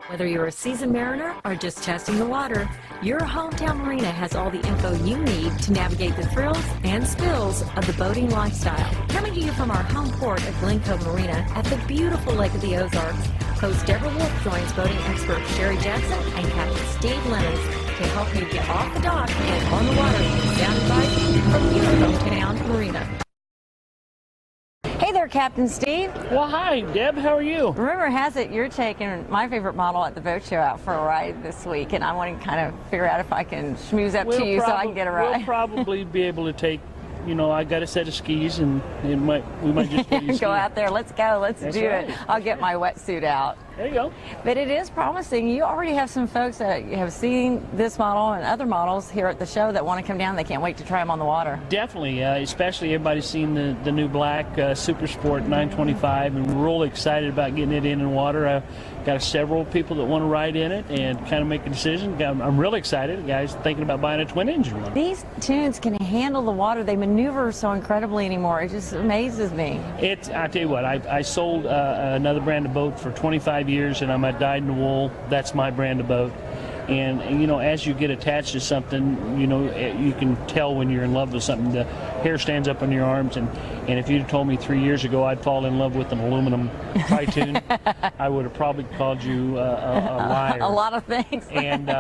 Whether you're a seasoned mariner or just testing the water, Your Home Town Marina has all the info you need to navigate the thrills and spills of the boating lifestyle. Coming to you from our home port of Glencove Marina at the beautiful Lake of the Ozarks, host Deborah Wolfe joins boating expert Sherry Jackson and Captain Steve Lemens to help you get off the dock and on the water with sound advice from Your Home Town Marina. Hey there, Captain Steve. Well, hi, Deb. How are you? Rumor has it you're taking my favorite model at the boat show out for a ride this week, and I want to kind of figure out if I can schmooze up to you so I can get a ride. We'll probably be able to take, I got a set of skis, and we might just go out there. Let's go. Let's do it. I'll get my wetsuit out. There you go. But it is promising. You already have some folks that have seen this model and other models here at the show that want to come down. They can't wait to try them on the water. Definitely, especially everybody's seen the new black Super Sport 925, and we're really excited about getting it in the water. I've got several people that want to ride in it and kind of make a decision. I'm really excited. Guys thinking about buying a twin-engine one. These tunes can handle the water. They maneuver so incredibly anymore. It just amazes me. I tell you what, I sold another brand of boat for 25 years, and I'm a dyed-in-the-wool. That's my brand of boat. And as you get attached to something, you can tell when you're in love with something. The hair stands up on your arms, and if you'd told me 3 years ago I'd fall in love with an aluminum tritoon, I would have probably called you a liar. A lot of things. And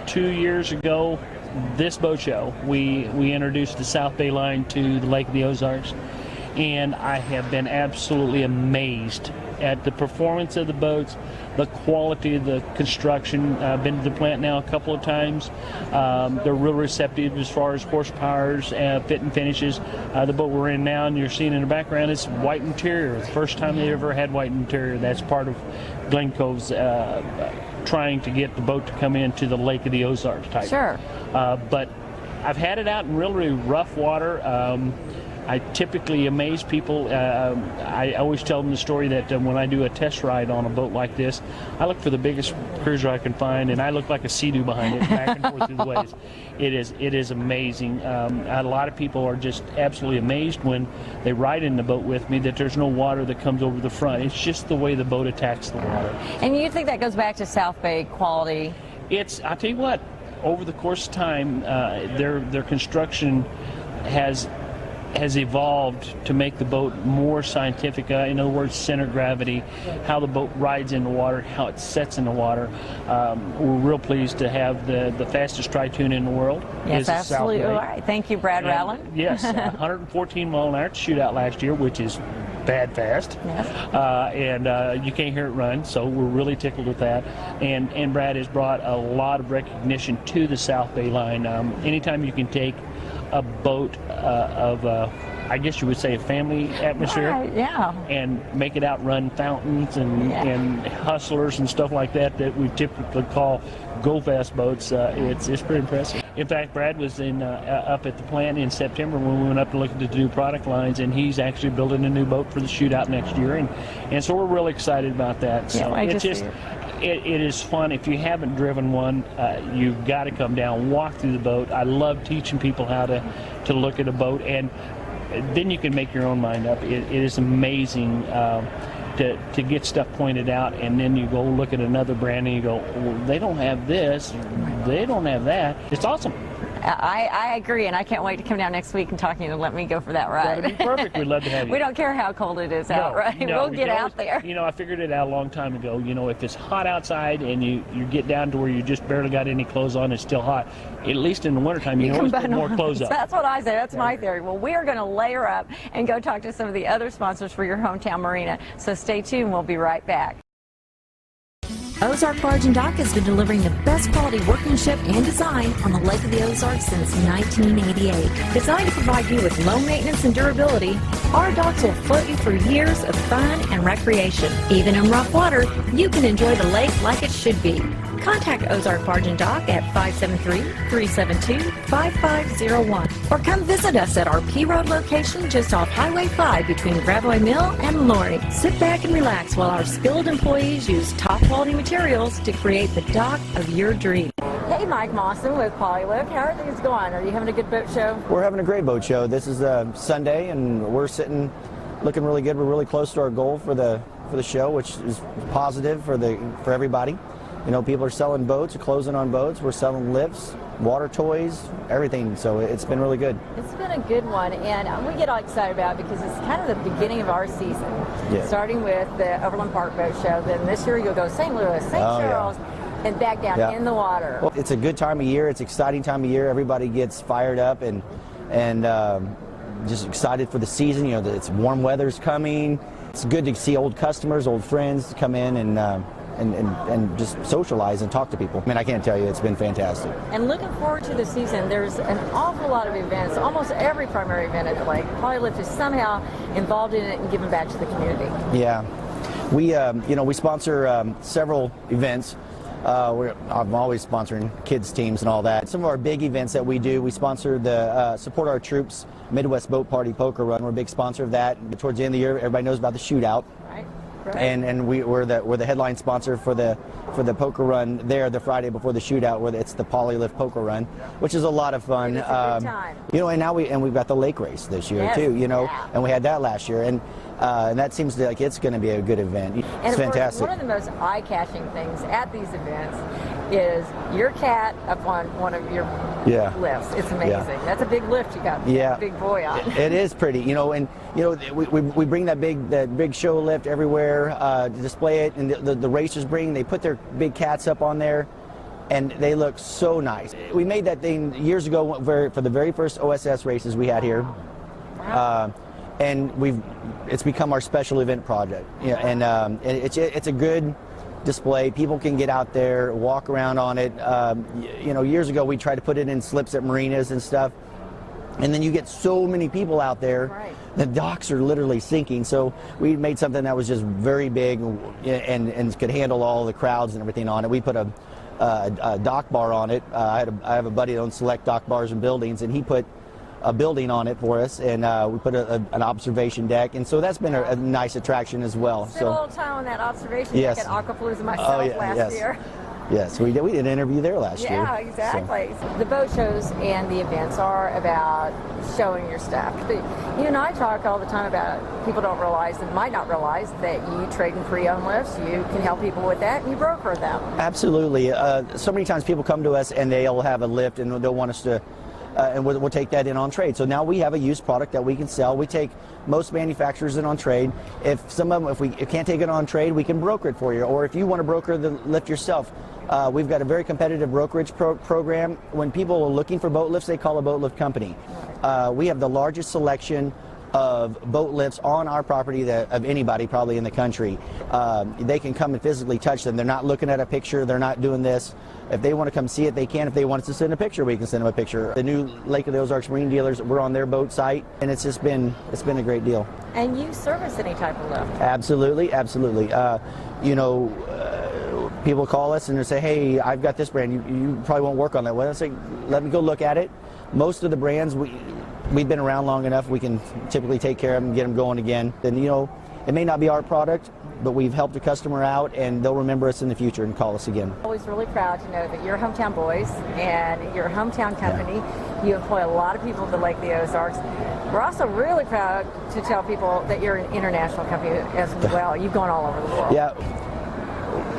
2 years ago, this boat show, we introduced the Southbay line to the Lake of the Ozarks, and I have been absolutely amazed at the performance of the boats, the quality of the construction. I've been to the plant now a couple of times. They're real receptive as far as horsepowers, fit and finishes. The boat we're in now, and you're seeing in the background, is white interior. The first time they ever had white interior. That's part of Glencove's trying to get the boat to come into the Lake of the Ozarks type. Sure. But I've had it out in really rough water. I typically amaze people. I always tell them the story that when I do a test ride on a boat like this, I look for the biggest cruiser I can find, and I look like a sea-doo behind it, back and forth through the waves. It is amazing. A lot of people are just absolutely amazed when they ride in the boat with me that there's no water that comes over the front. It's just the way the boat attacks the water. And you think that goes back to Southbay quality? I'll tell you what, over the course of time, their construction has evolved to make the boat more scientific. In other words, center gravity, how the boat rides in the water, how it sets in the water. We're real pleased to have the fastest tritoon in the world. Yes, absolutely. All right. Thank you, Brad Rowland. Yes, 114 mile an hour shootout last year, which is bad fast. Yes. And you can't hear it run, so we're really tickled with that. And Brad has brought a lot of recognition to the Southbay line. Anytime you can take a boat of, I guess you would say, a family atmosphere, right, yeah, and make it outrun fountains and hustlers and stuff like that we typically call go-fast boats. It's pretty impressive. In fact, Brad was up at the plant in September when we went up to look at the new product lines, and he's actually building a new boat for the shootout next year, and so we're really excited about that. So it is fun. If you haven't driven one, you've got to come down, walk through the boat. I love teaching people how to look at a boat, and then you can make your own mind up. It is amazing to get stuff pointed out, and then you go look at another brand and you go, well, they don't have this, they don't have that. It's awesome. I agree, and I can't wait to come down next week and talk to you and let me go for that ride. That'd be perfect. We'd love to have you. We don't care how cold it is out, right? We'll get out there. I figured it out a long time ago. If it's hot outside and you get down to where you just barely got any clothes on, it's still hot. At least in the wintertime, you always put more clothes up. That's what I say. That's my theory. Well, we are going to layer up and go talk to some of the other sponsors for Your Hometown Marina. So stay tuned. We'll be right back. Ozark Barge and Dock has been delivering the best quality workmanship and design on the Lake of the Ozarks since 1988. Designed to provide you with low maintenance and durability, our docks will float you for years of fun and recreation. Even in rough water, you can enjoy the lake like it should be. Contact Ozark Barge and Dock at 573-372-5501 or come visit us at our P Road location just off Highway 5 between Gravois Mill and Lorry. Sit back and relax while our skilled employees use top quality materials to create the dock of your dreams. Hey, Mike Mawson with Polylift. How are things going? Are you having a good boat show? We're having a great boat show. This is Sunday, and we're sitting looking really good. We're really close to our goal for the show, which is positive for everybody. You know, people are selling boats, closing on boats. We're selling lifts, water toys, everything. So it's been really good. It's been a good one, and we get all excited about it because it's kind of the beginning of our season. Yeah. Starting with the Overland Park Boat Show, then this year you'll go St. Louis, St. Charles, and back down in the water. Well, it's a good time of year. It's an exciting time of year. Everybody gets fired up and just excited for the season. You know, it's warm weather's coming. It's good to see old customers, old friends come in and just socialize and talk to people. I mean, I can't tell you, it's been fantastic. And looking forward to the season, there's an awful lot of events. Almost every primary event at the lake, Polylift is somehow involved in it and giving back to the community. Yeah, we sponsor several events. I'm always sponsoring kids teams and all that. Some of our big events that we do, we sponsor the Support Our Troops Midwest Boat Party Poker Run. We're a big sponsor of that. Towards the end of the year, everybody knows about the shootout. Right. And we're the headline sponsor for the poker run there the Friday before the shootout, where it's the Polylift poker run, which is a lot of fun. It's a good time. You know, and now we've got the lake race this year too. You know, and we had that last year, and that seems like it's going to be a good event. It's fantastic. One of the most eye-catching things at these events is your cat up on one of your lifts. It's amazing. Yeah. That's a big lift you got. Big boy on. It is pretty, you know, and you know we bring that big show lift everywhere to display it, and the racers they put their big cats up on there, and they look so nice. We made that thing years ago for the very first OSS races we had here. Wow. And it's become our special event project. And it's a good display. People can get out there, walk around on it. You know, years ago we tried to put it in slips at marinas and stuff, and then you get so many people out there, the docks are literally sinking. So we made something that was just very big and could handle all the crowds and everything on it. We put a dock bar on it. I have a buddy that owns Select Dock Bars and Buildings, and he put a building on it for us, and we put an observation deck, and so that's been a nice attraction as well. Spent a little time on that observation deck at Aquapalooza myself last year. Yes, we did an interview there last year. Yeah, exactly. So. The boat shows and the events are about showing your stuff. But you and I talk all the time about people don't realize and might not realize that you trade in pre-owned lifts. You can help people with that, and you broker them. Absolutely. So many times people come to us and they'll have a lift and they'll want us to and we'll take that in on trade. So now we have a used product that we can sell. We take most manufacturers in on trade. If we can't take it on trade, we can broker it for you. Or if you want to broker the lift yourself, we've got a very competitive brokerage program. When people are looking for boat lifts, they call a boat lift company. We have the largest selection of boat lifts on our property of anybody probably in the country. They can come and physically touch them. They're not looking at a picture. They're not doing this. If they want to come see it, they can. If they want us to send a picture, we can send them a picture. The new Lake of the Ozarks Marine Dealers, we're on their boat site, and it's been a great deal. And you service any type of lift? Absolutely, absolutely. You know, people call us and they say, "Hey, I've got this brand. You probably won't work on that." Well, I say, "Let me go look at it." Most of the brands we've been around long enough, we can typically take care of them, get them going again. And you know, it may not be our product, but we've helped a customer out, and they'll remember us in the future and call us again. Always really proud to know that you're hometown boys and you're a hometown company. You employ a lot of people at the Lake of the Ozarks. We're also really proud to tell people that you're an international company as well. You've gone all over the world. Yeah,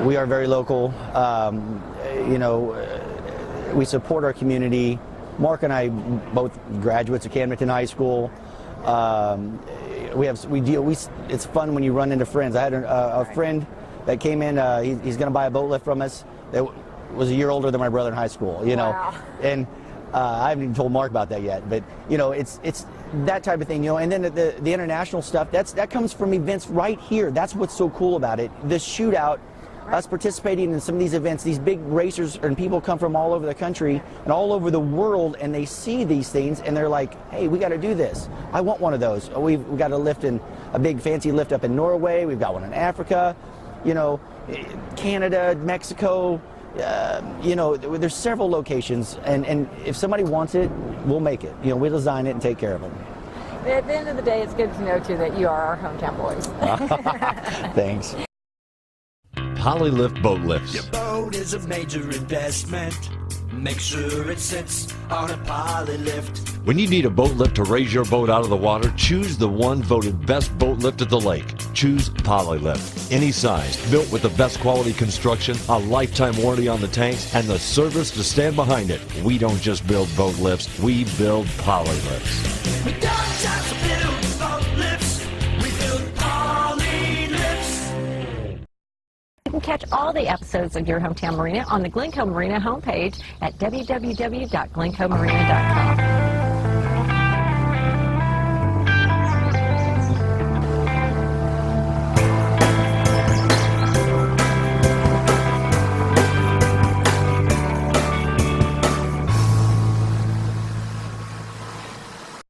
we are very local. You know, we support our community. Mark and I both graduates of Camden High School. It's fun when you run into friends. I had a friend that came in. He's going to buy a boat lift from us that was a year older than my brother in high school. You know, and I haven't even told Mark about that yet. But you know, it's that type of thing. You know, and then the international stuff that comes from events right here. That's what's so cool about it. This shootout. Us participating in some of these events, these big racers and people come from all over the country and all over the world, and they see these things and they're like, "Hey, we got to do this. I want one of those." We've got a big fancy lift up in Norway. We've got one in Africa, you know, Canada, Mexico. You know, there's several locations, and if somebody wants it, we'll make it. You know, we'll design it and take care of them. At the end of the day, it's good to know too that you are our hometown boys. Thanks. Polylift boat lifts. Your boat is a major investment. Make sure it sits on a Polylift. When you need a boat lift to raise your boat out of the water, choose the one voted best boat lift at the lake. Choose Polylift. Any size, built with the best quality construction, a lifetime warranty on the tanks, and the service to stand behind it. We don't just build boat lifts, we build Polylifts. We don't just build boat lifts, we build Polylifts. You can catch all the episodes of Your Hometown Marina on the Glencove Marina homepage at www.glencovemarina.com.